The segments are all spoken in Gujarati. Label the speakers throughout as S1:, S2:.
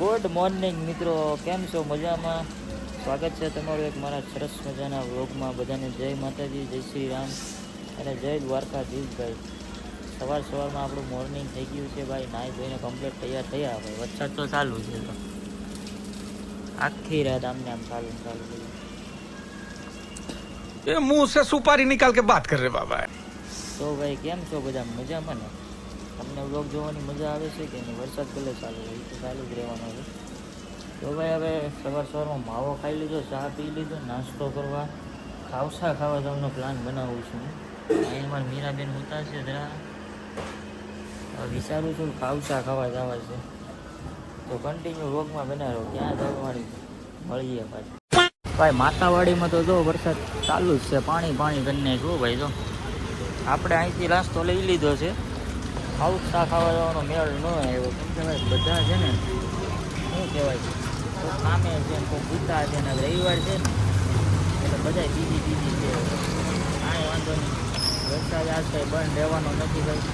S1: ગુડ મોર્નિંગ મિત્રો, કેમ છો? મજામાં? સ્વાગત છે તમારું એક મારા સરસ મજાના વ્લોગમાં. બધાને જય માતાજી, જય શ્રી રામ અને જય દ્વારકાધીશ. ભાઈ સવારમાં આપણું મોર્નિંગ થઈ ગયું છે ભાઈ. નાહી ધોઈને કમ્પ્લીટ તૈયાર થયા. ભાઈ વરસાદ તો ચાલુ છે, તો આખી રાત આમને આમ ચાલુ થઈ.
S2: ये मुंह से सुपारी निकाल के बात कर रहे बाबा।
S1: તો ભાઈ કેમ છો બધા? મજામાં ને? તમને વ્લોગ જોવાની મજા આવે છે કે નહીં? વરસાદ ભલે ચાલુ હોય તો ચાલુ જ રહેવાનો છે. તો ભાઈ હવે સવારમાં માવો ખાઈ લીધો, ચા પી લીધો, નાસ્તો કરવા ખાવસા ખાવા જવાનો પ્લાન બનાવું છું. અહીં મારા મીરાબેન હોતા છે જરા, વિચારું છું ખાવસા ખાવા જવા છે. તો કન્ટિન્યુ વ્લોગમાં બનાવો. ક્યાં જવાની મળીએ પાછું. ભાઈ માતાવાડીમાં તો જો વરસાદ ચાલુ જ છે, પાણી કરીને શું ભાઈ. જો આપણે અહીંથી નાસ્તો લઈ લીધો છે. ખાવસા ખાવા જવાનો મેળ ન આવ્યો, કેમ કે ભાઈ બધા છે ને શું કહેવાય, કોઈ કામે છે ને કોઈ ભૂતા છે ને, રવિવાર છે ને એટલે બધા બીજી છે. કાંઈ વાંધો નહીં, વરસાદ આજ કંઈ બંધ રહેવાનો નથી ભાઈ,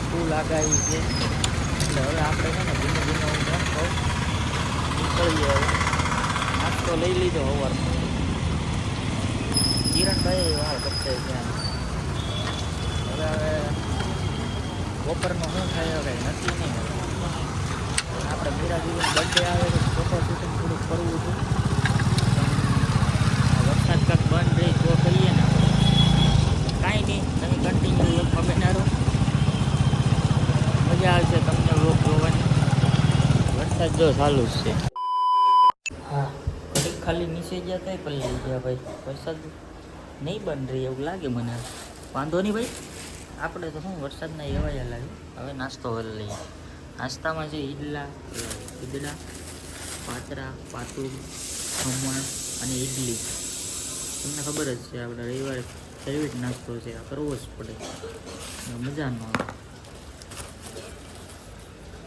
S1: ફૂલ આગાહી છે. એટલે હવે આપણે છે ને ધીમે હું એમ કહું નીકળીએ. હવે નાસ્તો લઈ લીધો સવારમાં. કિરણભાઈ વાર કરશે ત્યાં. હવે બપોરનું શું થાય કંઈ નક્કી નહીં. આપણે મીરાજીનો બર્થડે આવે તો ફોટો શૂટિંગ થોડુંક કરવું હતું. વરસાદ કાંક બંધ રહી તો કરીએ ને આપણે. કાંઈ નહીં, તમે કન્ટિન્યુ લોકમાં બનાવો, મજા આવશે તમને લોક જોવાની. વરસાદ જો ચાલુ જ છે. હા, ઘડીક ખાલી નીચે ગયા તો પલ્લી ગયા ભાઈ. વરસાદ નહીં બંધ રહી એવું લાગે મને. વાંધો નહીં ભાઈ, આપણે તો શું વરસાદના એવાયા લાગે. હવે નાસ્તો કરી લઈએ. નાસ્તામાં છે ઈદડા, પાતરા, પાતું, ખમણ અને ઇડલી. તમને ખબર જ છે આપણે રવિવારે ફેવરેટ નાસ્તો છે, આ કરવો જ પડે, મજા ન આવે.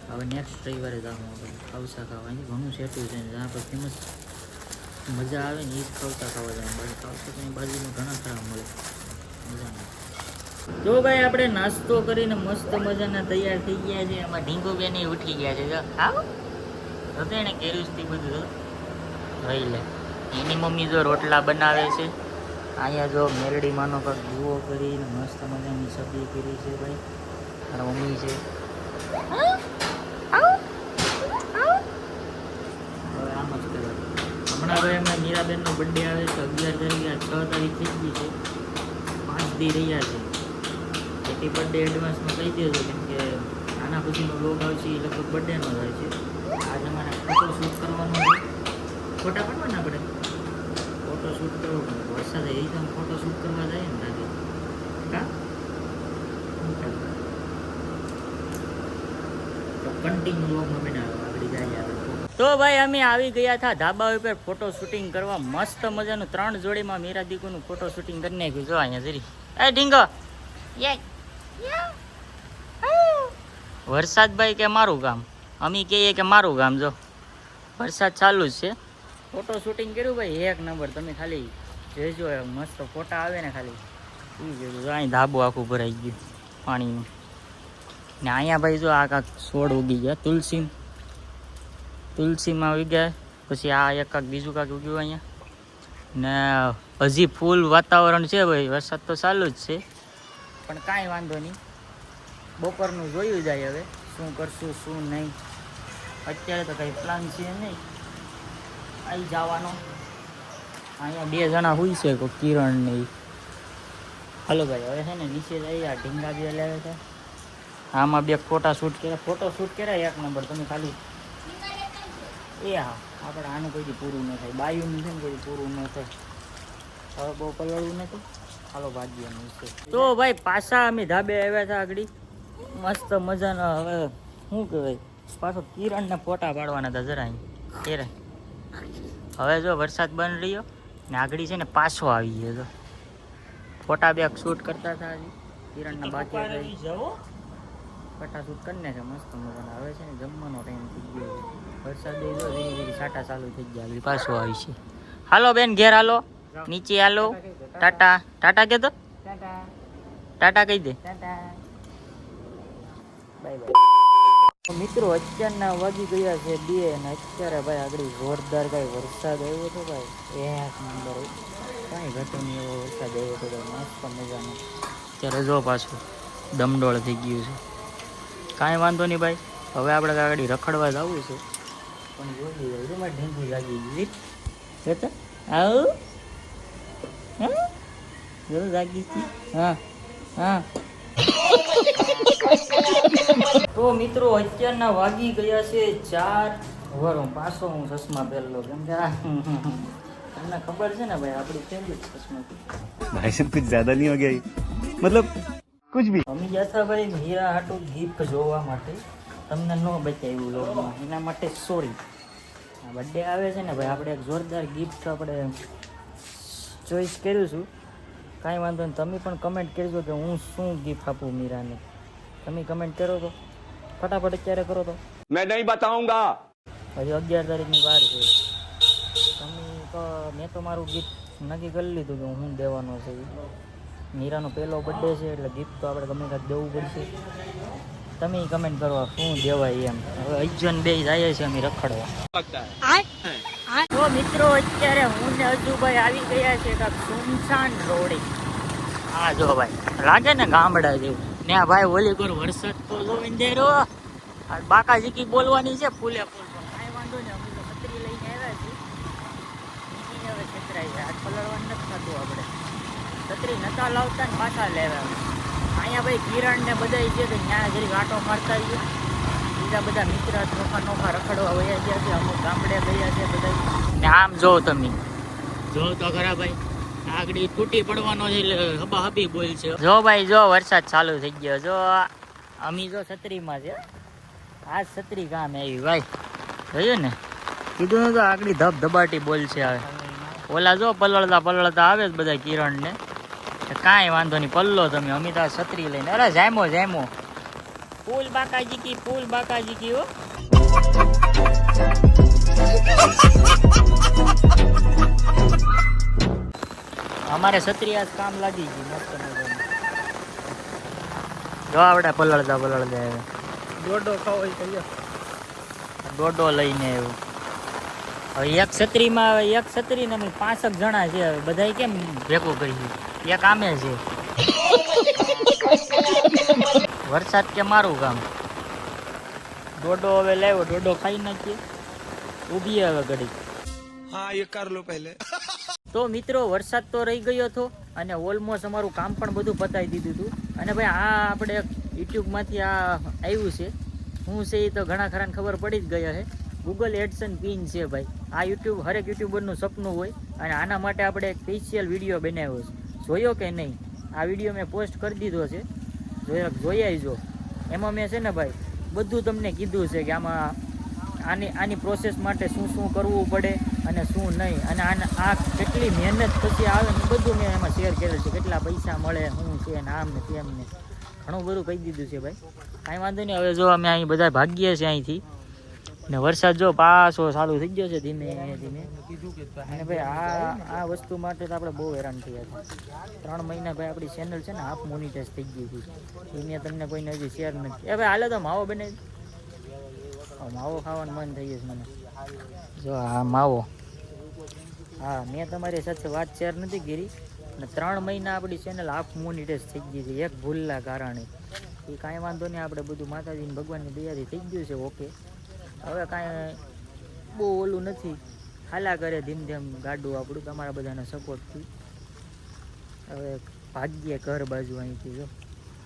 S1: હવે નેક્સ્ટ રવિવારે જવાનું આપણે ખાવસા ખાવા. અહીં ઘણું સેટું છે, જ્યાં પર ફેમસ મજા આવે ને એ જ ખાવસા ખાવા જવાનું. બાકી ખાવસા તો બાજુમાં ઘણા ખરા મળે, મજા આવે. જો ભાઈ આપણે નાસ્તો કરીને મસ્ત મજાના તૈયાર થઈ ગયા છે. એમાં ઢીંગો બેન ઉઠી ગયા છે. જો આવો તો એને કેરુસથી બધું રહી લે. એની મમ્મી જો રોટલા બનાવે છે. અહીંયા જો મેલડી માનો કાંક જુઓ કરીને મસ્ત મજાની સબ્જી કરી છે ભાઈ. મારા મમ્મી છે. હવે આમ જ કહેવાય. હમણાં ભાઈ એમના મીરાબેનનો બર્થડે આવે છે. 11 તારીખે 6 તારીખ થઈ ગઈ છે, 5 દી રહ્યા છે. હેપી બર્થડે એડવાન્સમાં કહી દેજો, કેમ કે આના પછીનો લોગ આવશે એ લગભગ બર્થડેનો હોય છે. આજે અમારે ફોટો શૂટ કરવાનો છે. ફોટા પાડવાના આપણે, ફોટો શૂટ કરવો પડે. વરસાદ એ તો ફોટો શૂટ કરવા જાય ને લાગે કા. તો કન્ટિન્યુ લોગમાં બનાવો, આગળ જાય આવે. તો ભાઈ અમે આવી ગયા હતા ધાબા ઉપર ફોટો શૂટિંગ કરવા. મસ્ત મજાનું 3 જોડીમાં મીરા દીકુનું ફોટો શૂટિંગ કરી નાખ્યું. જો અહીંયા જરી એ ઢીંગો વરસાદ ભાઈ કે મારું ગામ, અમે કહીએ કે મારું ગામ. જો વરસાદ ચાલુ જ છે. ફોટો શૂટિંગ કર્યું ભાઈ એક નંબર. તમે ખાલી જોઈજો, મસ્ત ફોટા આવે ને ખાલી એ જોયું. અહીં ધાબુ આખું ભરાઈ ગયું પાણીનું. ને અહીંયા ભાઈ જો આ કાંક છોડ ઉગી ગયા, તુલસીમાં ઉગી ગયા. પછી આ એક કાંક બીજું કાંક ઉગ્યું અહીંયા. ને હજી ફૂલ વાતાવરણ છે ભાઈ. વરસાદ તો ચાલુ જ છે, પણ કાંઈ વાંધો નહીં. બપોરનું જોયું જાય હવે શું કરશું શું નહીં. અત્યારે તો કંઈ પ્લાન છે નહીં આવી જવાનો. અહીંયા 2 જણા હોય છે, કોઈ કિરણ નહીં. હાલો ભાઈ હવે છે ને નીચે જઈએ. આ ઢીંગા બી લાવે છે. આમાં 2 ફોટો શૂટ કર્યા એક નંબર. તમે ખાલી એ હા, આપણે આનું કોઈ પૂરું ન થાય. બાયુનું છે ને કોઈ પૂરું ન થાય. હવે બહુ પલળવું નથી. હાલો ભાગ્યનું છે. તો ભાઈ પાછા અમે ધાબે આવ્યા હતા આગળ મસ્ત મજાના. હવે શું કહેવાય, પાછો કિરણને ફોટા પાડવાના હતા જરા ત્યારે. હવે જો વરસાદ બંધ રહ્યો ને આગળ છે ને પાછો આવી ગયો. તો ફોટા 2 શૂટ કરતા હતા હજી કિરણના બાકી ફોટા શૂટ કરીને છે મસ્ત મજાના. હવે છે ને જમવાનો ટાઈમ થઈ ગયો. વરસાદ જો ધીરે ધીરે છાંટા ચાલુ થઈ ગયા. આગળ પાછો આવી છે. હાલો બેન ઘેર હાલો, નીચે હાલો. ટાટા કે તો ટાટા કહી દે. Bye bye. મિત્રો અત્યારના વાગી ગયા છે 2 અને અત્યારે ભાઈ આગળ જોરદાર કાંઈ વરસાદ આવ્યો હતો ભાઈ એક નંબર કાંઈ ઘટે નહીં એવો વરસાદ આવ્યો હતો ભાઈ મસ્ત મજાનો. અત્યારે જો પાછું દમડોળ થઈ ગયું છે. કાંઈ વાંધો નહીં ભાઈ, હવે આપણે આગળ રખડવા જવું છે પણ જોઈ જાય મારે ઢીંગું જાગી ગયું જોતા આવું હા જો જાગી હા હા. તો મિત્રો અત્યારના વાગી ગયા છે 4 પાછો હું ચશ્મા પહેરલો કેમ કે તમને ખબર છે ને ભાઈ આપણી પહેલી જ ચશ્મા
S3: भाई साहब कुछ ज्यादा नहीं हो गया ये? मतलब कुछ भी.
S1: અમે ગયા હતા ભાઈ હીરા હાટું ગિફ્ટ જોવા માટે, તમને ન બતાવ્યું લોગમાં એના માટે સોરી. આ બર્થડે આવે છે ને ભાઈ, આપણે એક જોરદાર ગિફ્ટ આપણે ચોઈસ કર્યું છું. કાંઈ વાંધો નહીં, તમે પણ કમેન્ટ કરજો કે હું શું ગિફ્ટ આપું મીરાને. તમે કમેન્ટ કરો તો ફટાફટ અત્યારે કરો તો.
S3: मैं नहीं बताऊंगा.
S1: હજી 11 તારીખની વાર છે. તમે તો મેં તો મારું ગિફ્ટ નક્કી કરી લીધું કે હું દેવાનો છે. મીરાનો પહેલો બર્થડે છે એટલે ગિફ્ટ તો આપણે ગમે કાંઈક દેવું પડશે. તમે કમેન્ટ કરો શું દેવાય એમ. હવે અજન બે જાય છે અમે રખડવા. તો મિત્રો અત્યારે હું ને અજુભાઈ આવી ગયા છે કાંઈક સુમસાન રોડે. હા જો ભાઈ લાગે ને ગામડા જેવું ને. આ ભાઈ ઓલી પર વરસાદ તો જો ઇન્દેરો બાકાજી કી બોલવાની છે ફૂલે ફૂલ. કાંઈ વાંધો નહીં, અમે તો છત્રી લઈને આવ્યા છીએ. હવે છતરાઈ જાય, આજ પલળવાનું નથી થતું. આપણે છત્રી નતા લાવતા ને પાછા લેવા. અહીંયા ભાઈ કિરણ ને બધા છે કે ત્યાં જરી આટો મારતા આવીએ. બીજા બધા મિત્ર નોખા રખડવા વયા ગયા છે, અમુક ગામડે ગયા છે બધા. ને આમ જો તમે જો તો ખરા ભાઈ, આગળ તૂટી પડવાનો છે એટલે હબા હબી બોલ છે. જો ભાઈ જો વરસાદ ચાલુ થઈ ગયો. જો અમી જો છત્રીમાં છે, આ છત્રી કામ આવી ભાઈ. જોયું ને, કીધું ને તો આગળ ધબધબાટી બોલ છે. આવે ઓલા જો પલળતા આવે જ બધા કિરણ ને. કાંઈ વાંધો નહીં, પલ્લો તમે. અમિતા છત્રી લઈને અરે જામો ફૂલ બાકાજી કી હો. અમારે છત્રી આજ કામ લાગી ગઈ મસ્ત મજાની. જો આવડે પલળતા આવ્યો
S2: डोडो खाओ ये
S1: ડોડો લઈને આવ્યો. હવે એક છત્રી ને અમે 5 જણા છે. હવે બધા કેમ ભેગું કરીએ? એક આમે છે વરસાદ કે મારું કામ. ડોડો હવે લાવ્યો, ડોડો ખાઈ નાખીએ. ઊભી હવે ઘડી.
S2: हाँ ये कर लो पहले.
S1: તો મિત્રો વરસાદ તો રહી ગયો હતો અને ઓલમોસ્ટ અમારું કામ પણ બધું પતાવી દીધું હતું. અને ભાઈ આ આપણે યુટ્યુબમાંથી આ આવ્યું છે, શું છે એ તો ઘણા ખરાને ખબર પડી જ ગયા છે. ગૂગલ એડસન પિન છે ભાઈ. આ યુટ્યુબ હરેક યુટ્યુબરનું સપનું હોય અને આના માટે આપણે એક સ્પેશિયલ વિડીયો બનાવ્યો છે. જોયો કે નહીં? આ વિડીયો મેં પોસ્ટ કરી દીધો છે, જોઈ આવજો. એમાં મેં છે ને ભાઈ બધું તમને કીધું છે કે આમાં આની પ્રોસેસ માટે શું કરવું પડે અને શું નહીં, અને આ કેટલી મહેનત પછી આવે ને બધું મેં એમાં શેર કરેલ છે. કેટલા પૈસા મળે, શું છે ને આમ ને તેમ ને ઘણું બધું કહી દીધું છે ભાઈ. કાંઈ વાંધો નહીં. હવે જો અમે અહીં બધા ભાગીએ છીએ અહીંથી ને વરસાદ જો પાછો ચાલુ થઈ ગયો છે ધીમે ધીમે. અને ભાઈ આ વસ્તુ માટે તો આપણે બહુ હેરાન થયા છીએ. 3 મહિના ભાઈ આપણી ચેનલ છે ને હાફ મોનિટાઈઝ થઈ ગઈ હતી. એ મેં તમને કોઈને હજી શેર નથી. ભાઈ હાલે તો માવો બનાવી. માવો ખાવાનું મન થઈ ગયું છે મને. જો આ માવો, હા મેં તમારી સાથે વાત શેર નથી કરી. અને 3 મહિના આપણી ચેનલ હાફ મોનિટાઈઝ થઈ ગઈ છે એક ભૂલના કારણે. એ કાંઈ વાંધો નહીં, આપણે બધું માતાજીની ભગવાનની દયાથી થઈ ગયું છે ઓકે. હવે કાંઈ બહુ ઓલું નથી, હાલા કરે ધીમ ધીમ ગાડું આપણું તમારા બધાના સપોર્ટથી. હવે ભાગ્યે ઘર બાજુ અહીંથી જો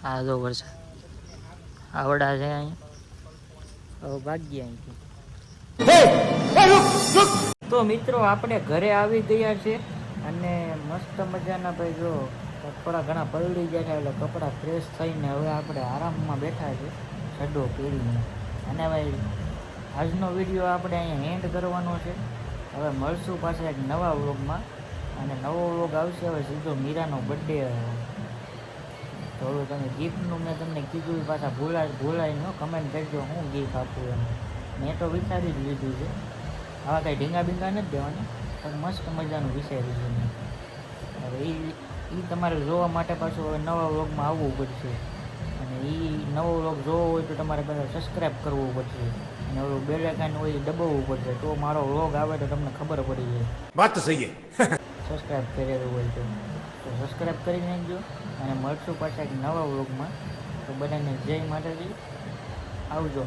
S1: આ જો વરસાદ આવડા છે અહીંયા. હવે ભાગ્યે અહીંથી. તો મિત્રો આપણે ઘરે આવી ગયા છે અને મસ્ત મજાના ભાઈ જો કપડાં ઘણા પલળી ગયા છે એટલે કપડાં ફ્રેશ થઈને હવે આપણે આરામમાં બેઠા છે સડો પહેરીને. અને ભાઈ આજનો વિડીયો આપણે અહીંયા એન્ડ કરવાનો છે. હવે મળશું પાછા એક નવા વ્લોગમાં, અને નવો વ્લોગ આવશે હવે સીધો મીરાનો બર્થડે. થોડું તમે ગિફ્ટનું મેં તમને કીધું પાછા ભૂલાય ન કમેન્ટ કરજો હું ગિફ્ટ આપું એમ. મેં તો વિચારી જ લીધું છે. આવા કાંઈ ઢીંગા બીંગા નથી દેવાના, પણ મસ્ત મજાનું વિચાર્યું છે મેં. હવે એ તમારે જોવા માટે પાછું હવે નવા વ્લોગમાં આવવું પડશે. અને ને એ નવો વ્લોગ જોવો હોય તો તમારે પહેલાં સબસ્ક્રાઈબ કરવું પડશે અને ઓલું બેલ આઇકન હોય એ દબાવવું પડશે તો મારો વ્લોગ આવે તો તમને ખબર પડી જાય.
S4: बात तो सही है.
S1: સબસ્ક્રાઈબ કરેલું હોય તો સબસ્ક્રાઈબ કરી નાખજો અને મળશું પાછા એક નવા વ્લોગમાં. તો બધાને જય માતાજી, આવજો.